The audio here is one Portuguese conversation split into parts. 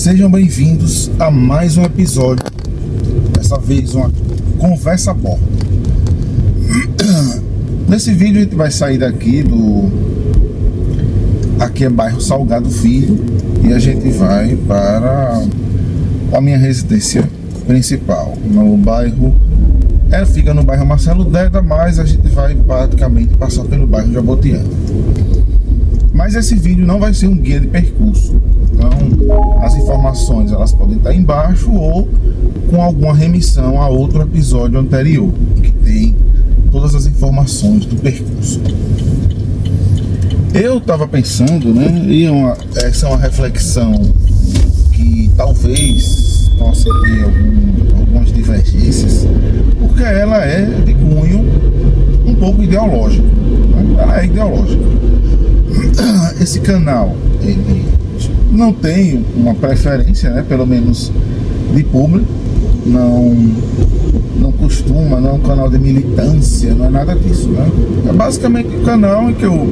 Sejam bem-vindos a mais um episódio, dessa vez uma conversa a bordo. Nesse vídeo a gente vai sair daqui aqui é bairro Salgado Filho, e a gente vai para a minha residência principal, no bairro, fica no bairro Marcelo Deda, mas a gente vai praticamente passar pelo bairro Jabotiana. Mas esse vídeo não vai ser um guia de percurso, então as informações elas podem estar embaixo ou com alguma remissão a outro episódio anterior, que tem todas as informações do percurso. Eu estava pensando, essa é uma reflexão que talvez possa ter algumas divergências, porque ela é de cunho um pouco ideológico, Ela é ideológica. Esse canal, ele não tem uma preferência, pelo menos de público, não costuma, não é um canal de militância, não é nada disso, É basicamente um canal em que eu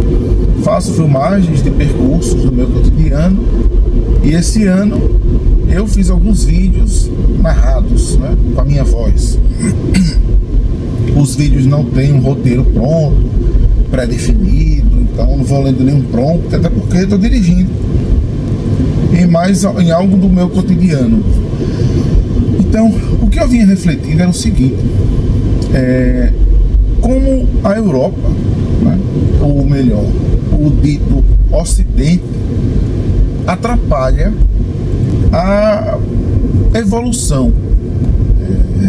faço filmagens de percursos do meu cotidiano, e esse ano eu fiz alguns vídeos narrados, com a minha voz. Os vídeos não têm um roteiro pronto, pré-definido, então não vou lendo nenhum prompt, até porque estou dirigindo, e mais em algo do meu cotidiano. Então, o que eu vinha refletindo era o seguinte: como a Europa, ou melhor, o dito Ocidente, atrapalha a evolução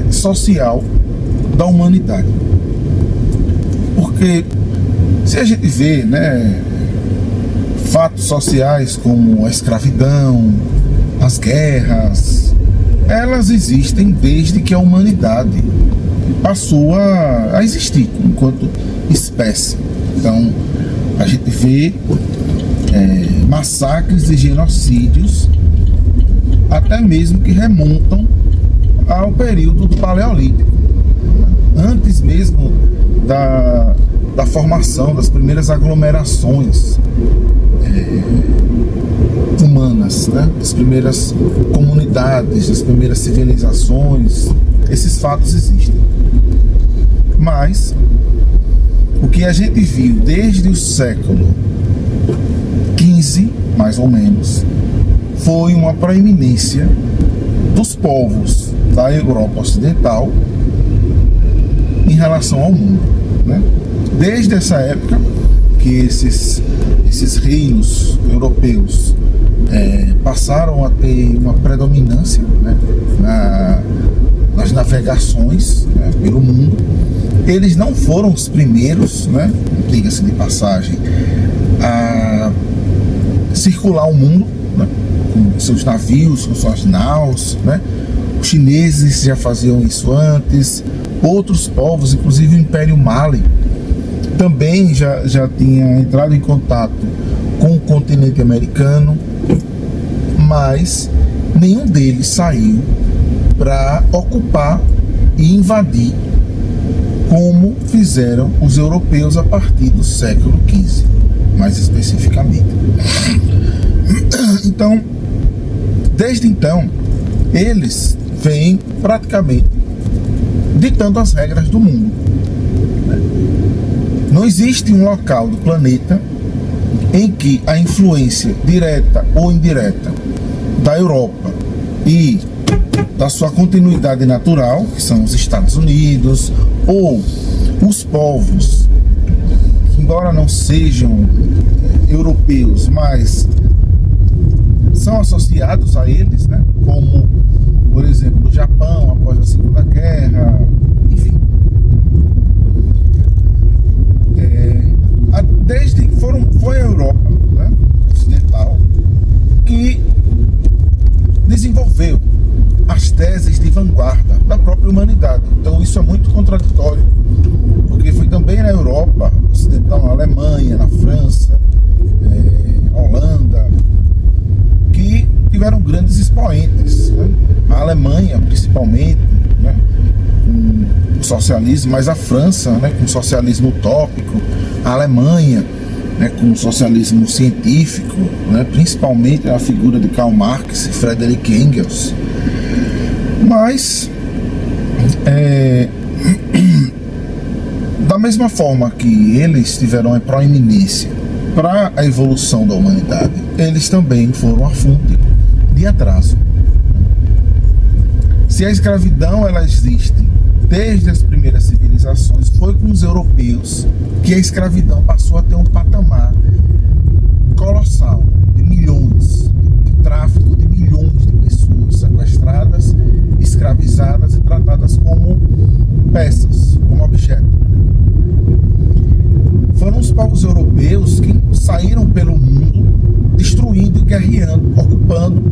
social da humanidade. Porque se a gente vê, fatos sociais como a escravidão, as guerras, elas existem desde que a humanidade passou a existir enquanto espécie. Então, a gente vê massacres e genocídios até mesmo que remontam ao período do Paleolítico, antes mesmo da formação das primeiras aglomerações humanas, das primeiras comunidades, das primeiras civilizações. Esses fatos existem. Mas o que a gente viu desde o século XV, mais ou menos, foi uma proeminência dos povos da Europa Ocidental em relação ao mundo, Desde essa época que esses reinos europeus passaram a ter uma predominância, nas navegações, pelo mundo. Eles não foram os primeiros, diga-se de passagem, a circular o mundo, com seus navios, com suas naus, Os chineses já faziam isso antes, outros povos, inclusive o Império Mali, também já tinha entrado em contato com o continente americano, mas nenhum deles saiu para ocupar e invadir como fizeram os europeus a partir do século XV, mais especificamente. Então, desde então, eles vêm praticamente ditando as regras do mundo. Não existe um local do planeta em que a influência direta ou indireta da Europa e da sua continuidade natural, que são os Estados Unidos, ou os povos que, embora não sejam europeus, mas são associados a eles, como, por exemplo, o Japão após a Segunda Guerra, enfim. Foi a Europa Ocidental que desenvolveu as teses de vanguarda da própria humanidade. Então isso é muito contraditório, porque foi também na Europa Ocidental, na Alemanha, na França, Holanda, que tiveram grandes expoentes, A Alemanha principalmente, com o socialismo, mas a França, com o socialismo utópico, a Alemanha né, com o socialismo científico, né, principalmente a figura de Karl Marx e Friedrich Engels. Mas da mesma forma que eles tiveram a proeminência para a evolução da humanidade, eles também foram a fonte de atraso. Se a escravidão ela existe desde as primeiras civilizações, foi com os europeus que a escravidão passou a ter um patamar colossal de milhões, de tráfico de milhões de pessoas sequestradas, escravizadas e tratadas como peças, como objeto. Foram os povos europeus que saíram pelo mundo destruindo, guerreando, ocupando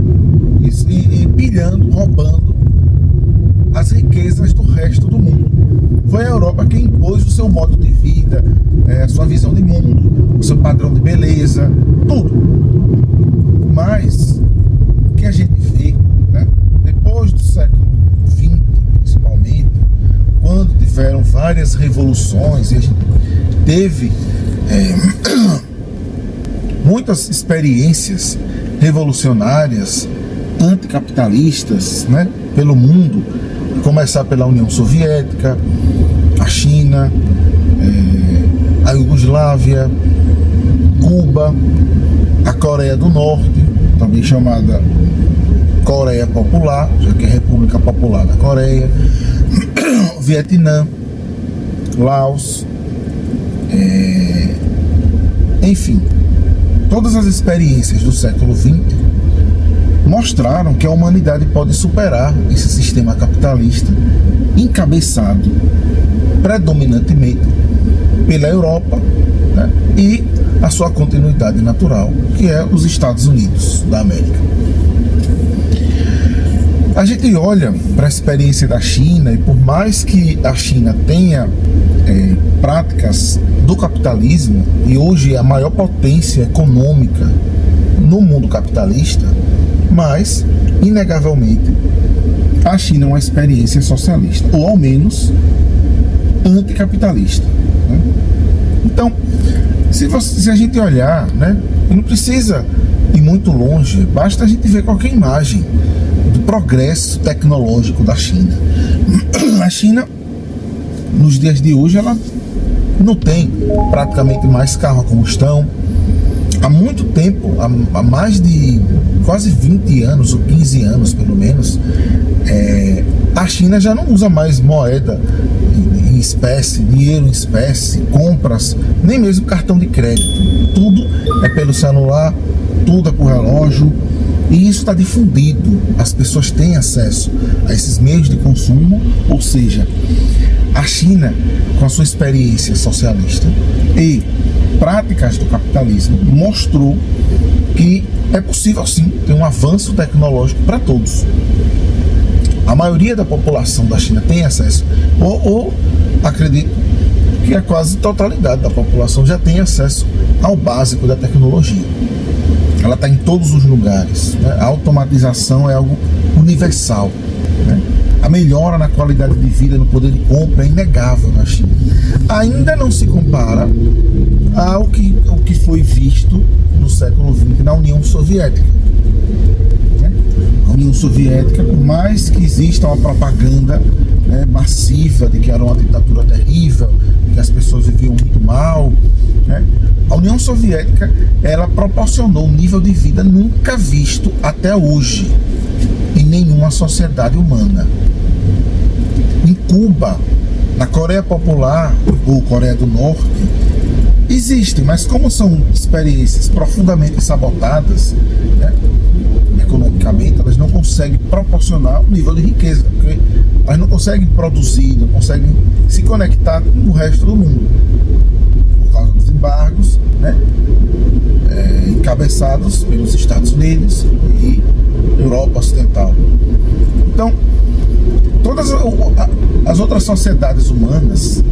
e pilhando, roubando as riquezas do resto do mundo. Foi a Europa que impôs o seu modo de vida, a sua visão de mundo, o seu padrão de beleza, tudo. Mas o que a gente vê, né, depois do século XX, principalmente, quando tiveram várias revoluções e a gente teve muitas experiências revolucionárias, anticapitalistas, né, pelo mundo, começar pela União Soviética, a China, a Iugoslávia, Cuba, a Coreia do Norte, também chamada Coreia Popular, já que é República Popular da Coreia, Vietnã, Laos, enfim, todas as experiências do século XX mostraram que a humanidade pode superar esse sistema capitalista encabeçado predominantemente pela Europa, né, e a sua continuidade natural, que é os Estados Unidos da América. A gente olha para a experiência da China e por mais que a China tenha práticas do capitalismo e hoje é a maior potência econômica no mundo capitalista, mas, inegavelmente, a China é uma experiência socialista, ou ao menos anticapitalista, né? Então, se a gente olhar, né, não precisa ir muito longe, basta a gente ver qualquer imagem do progresso tecnológico da China. A China, nos dias de hoje, ela não tem praticamente mais carro a combustão. Há muito tempo, há mais de quase 20 anos, ou 15 anos pelo menos, a China já não usa mais moeda em espécie, dinheiro em espécie, compras, nem mesmo cartão de crédito. Tudo é pelo celular, tudo é por relógio, e isso está difundido. As pessoas têm acesso a esses meios de consumo, ou seja, a China, com a sua experiência socialista e práticas do capitalismo, mostrou que é possível sim ter um avanço tecnológico para todos. A maioria da população da China tem acesso, ou acredito que a quase totalidade da população já tem acesso ao básico da tecnologia. Ela está em todos os lugares, né? A automatização é algo universal, né? A melhora na qualidade de vida, no poder de compra é inegável na China. Ainda não se compara ao que foi visto no século XX na União Soviética. A União Soviética, por mais que exista uma propaganda, né, massiva de que era uma ditadura terrível, que as pessoas viviam muito mal, né, a União Soviética ela proporcionou um nível de vida nunca visto até hoje em nenhuma sociedade humana. Em Cuba, na Coreia Popular ou Coreia do Norte, existem, mas como são experiências profundamente sabotadas, né, economicamente, elas não conseguem proporcionar um nível de riqueza, porque elas não conseguem produzir, não conseguem se conectar com o resto do mundo, por causa dos embargos, né, encabeçados pelos Estados Unidos e Europa Ocidental. Então, todas as outras sociedades humanas,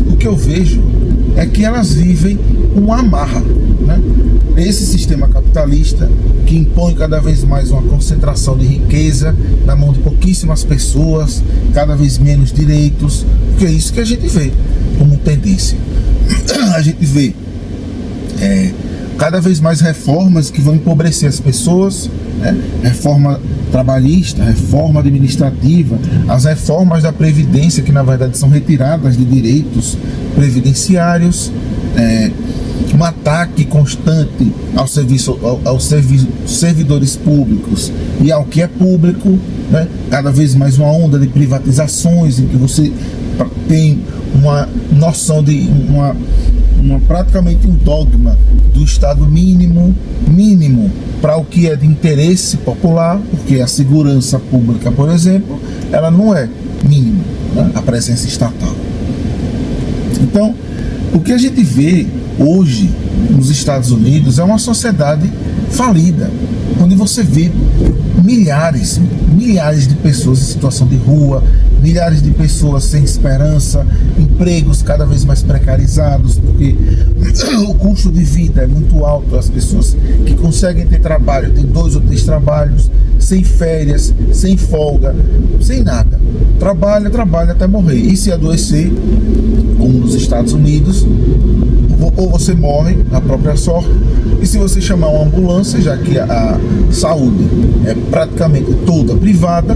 o que eu vejo é que elas vivem uma amarra, né? Esse sistema capitalista que impõe cada vez mais uma concentração de riqueza na mão de pouquíssimas pessoas, cada vez menos direitos, porque é isso que a gente vê como tendência. A gente vê cada vez mais reformas que vão empobrecer as pessoas, né? Reforma trabalhista, reforma administrativa, as reformas da Previdência, que na verdade são retiradas de direitos previdenciários, um ataque constante aos servidores públicos e ao que é público, né? Cada vez mais uma onda de privatizações em que você tem uma noção de praticamente um dogma do Estado mínimo para o que é de interesse popular, porque a segurança pública, por exemplo, ela não é mínima, né? A presença estatal. Então, o que a gente vê hoje nos Estados Unidos é uma sociedade falida, onde você vê milhares de pessoas em situação de rua, milhares de pessoas sem esperança, empregos cada vez mais precarizados, porque o custo de vida é muito alto. As pessoas que conseguem ter trabalho, têm 2 ou 3 trabalhos, sem férias, sem folga, sem nada. Trabalha até morrer. E se adoecer, como nos Estados Unidos, ou você morre na própria sorte, e se você chamar uma ambulância, já que a saúde é praticamente toda privada,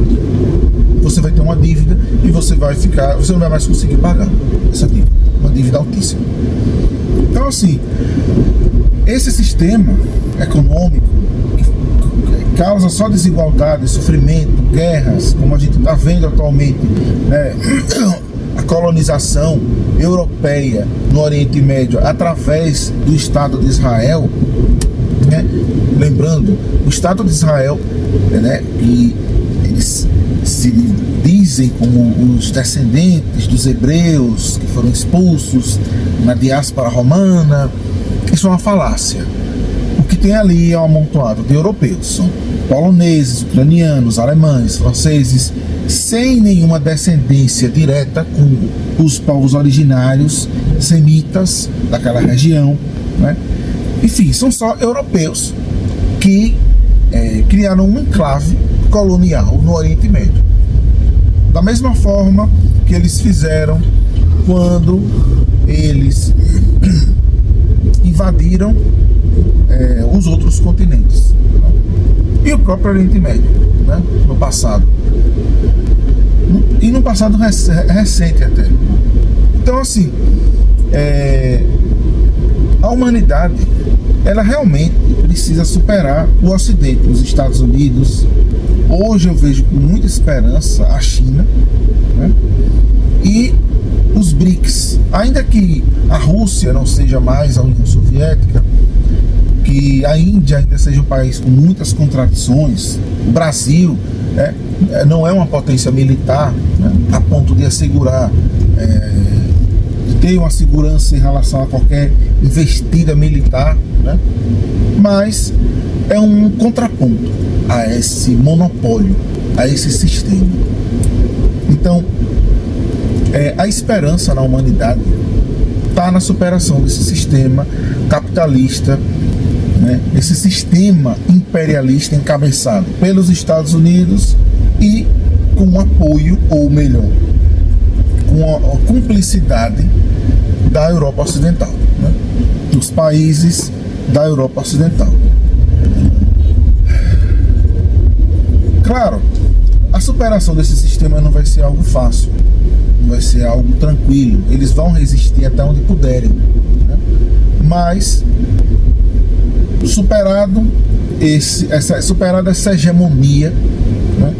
você vai ter uma dívida e você não vai mais conseguir pagar essa dívida, uma dívida altíssima. Então, assim, esse sistema econômico que causa só desigualdade, sofrimento, guerras, como a gente está vendo atualmente, né? A colonização europeia no Oriente Médio através do Estado de Israel, né? Lembrando, o Estado de Israel, né, que eles se dizem como os descendentes dos hebreus que foram expulsos na diáspora romana, isso é uma falácia. O que tem ali é um amontoado de europeus, são poloneses, ucranianos, alemães, franceses, sem nenhuma descendência direta com os povos originários semitas daquela região, né? Enfim, são só europeus que criaram um enclave colonial no Oriente Médio. Da mesma forma que eles fizeram quando eles invadiram os outros continentes, e o próprio Oriente Médio, né? No passado. E no passado recente até. Então, assim, a humanidade, ela realmente precisa superar o Ocidente, os Estados Unidos. Hoje eu vejo com muita esperança a China, né? E os BRICS. Ainda que a Rússia não seja mais a União Soviética, que a Índia ainda seja um país com muitas contradições, o Brasil, né, não é uma potência militar, né, a ponto de assegurar, de ter uma segurança em relação a qualquer investida militar, né, mas é um contraponto a esse monopólio, a esse sistema. Então, a esperança na humanidade está na superação desse sistema capitalista, né, esse sistema imperialista encabeçado pelos Estados Unidos e com apoio, ou melhor, com a cumplicidade da Europa Ocidental, né, dos países da Europa Ocidental. Claro, a superação desse sistema não vai ser algo fácil, não vai ser algo tranquilo. Eles vão resistir até onde puderem, né? Mas superada essa hegemonia, né?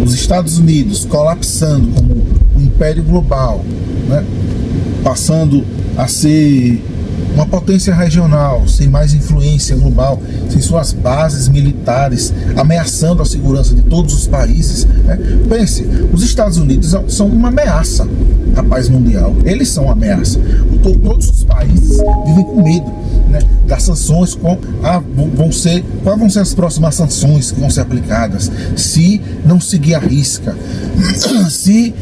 Os Estados Unidos colapsando como um império global, né? Passando a ser uma potência regional, sem mais influência global, sem suas bases militares, ameaçando a segurança de todos os países, né? Pense, os Estados Unidos são uma ameaça à paz mundial. Eles são uma ameaça. Todos os países vivem com medo, né, das sanções. Quais vão ser as próximas sanções que vão ser aplicadas se não seguir a risca, se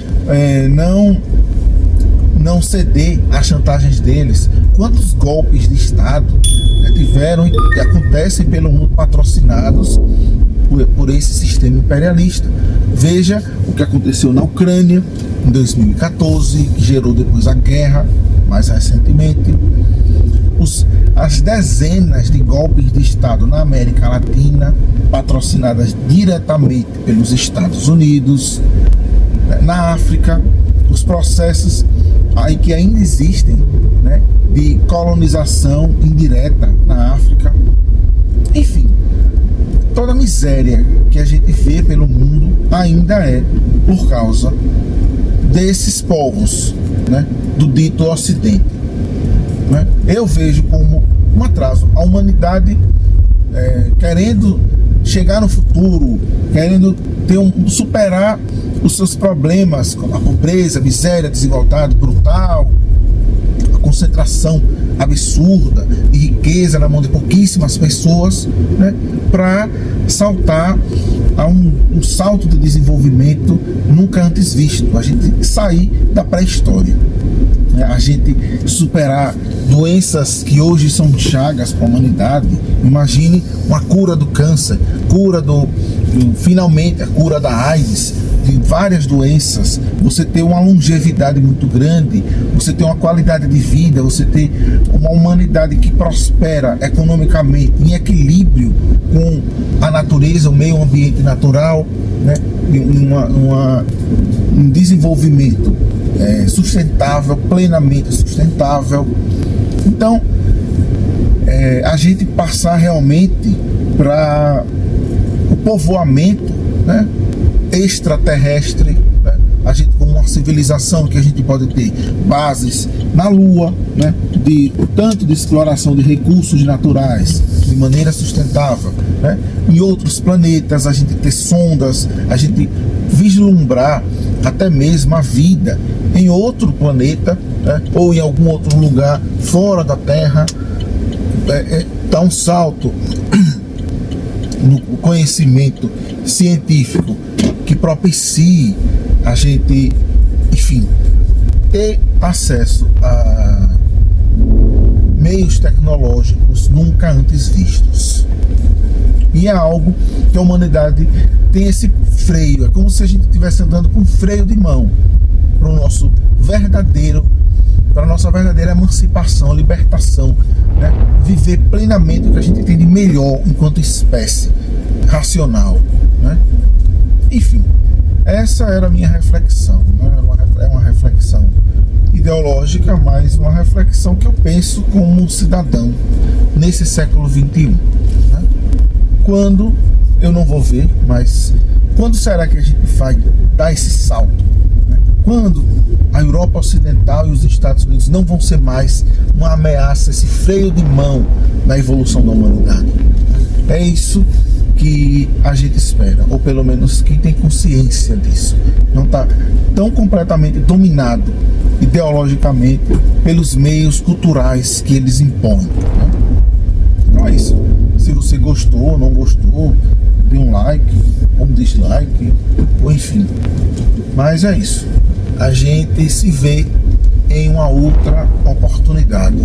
não ceder às chantagens deles. Quantos golpes de Estado tiveram e acontecem pelo mundo patrocinados por esse sistema imperialista? Veja o que aconteceu na Ucrânia em 2014, que gerou depois a guerra, mais recentemente. as dezenas de golpes de Estado na América Latina, patrocinadas diretamente pelos Estados Unidos, na África, os processos aí que ainda existem, né, de colonização indireta na África, enfim, toda a miséria que a gente vê pelo mundo ainda é por causa desses povos, né, do dito Ocidente, né? Eu vejo como um atraso. A humanidade querendo chegar no futuro, querendo superar os seus problemas, como a pobreza, a miséria, a desigualdade brutal, a concentração absurda de riqueza na mão de pouquíssimas pessoas, né, para saltar a um salto de desenvolvimento nunca antes visto. A gente sair da pré-história, né, a gente superar doenças que hoje são chagas para a humanidade. Imagine uma cura do câncer, finalmente a cura da AIDS, de várias doenças, você ter uma longevidade muito grande, você ter uma qualidade de vida, você ter uma humanidade que prospera economicamente, em equilíbrio com a natureza, o meio ambiente natural, né? Um desenvolvimento sustentável, plenamente sustentável. Então, a gente passar realmente para o povoamento, né, extraterrestre, né? A gente, como uma civilização, que a gente pode ter bases na Lua, né, tanto de exploração de recursos naturais de maneira sustentável, né? Em outros planetas, a gente ter sondas, a gente vislumbrar até mesmo a vida em outro planeta, né, ou em algum outro lugar fora da Terra, dar um salto no conhecimento científico que propicie a gente, enfim, ter acesso a meios tecnológicos nunca antes vistos. E é algo que a humanidade tem esse freio, é como se a gente estivesse andando com freio de mão para nossa verdadeira emancipação, libertação, né? Viver plenamente o que a gente tem de melhor enquanto espécie racional, né? Enfim, essa era a minha reflexão, né? É uma reflexão ideológica, mas uma reflexão que eu penso como cidadão nesse século XXI, né? Quando eu não vou ver, mas quando será que a gente vai dar esse salto, né? Quando a Europa Ocidental e os Estados Unidos não vão ser mais uma ameaça, esse freio de mão na evolução da humanidade? É isso que a gente espera, ou pelo menos quem tem consciência disso, não está tão completamente dominado ideologicamente pelos meios culturais que eles impõem, né? Então é isso. Se você gostou ou não gostou, dê um like ou um dislike, ou enfim. Mas é isso. A gente se vê em uma outra oportunidade.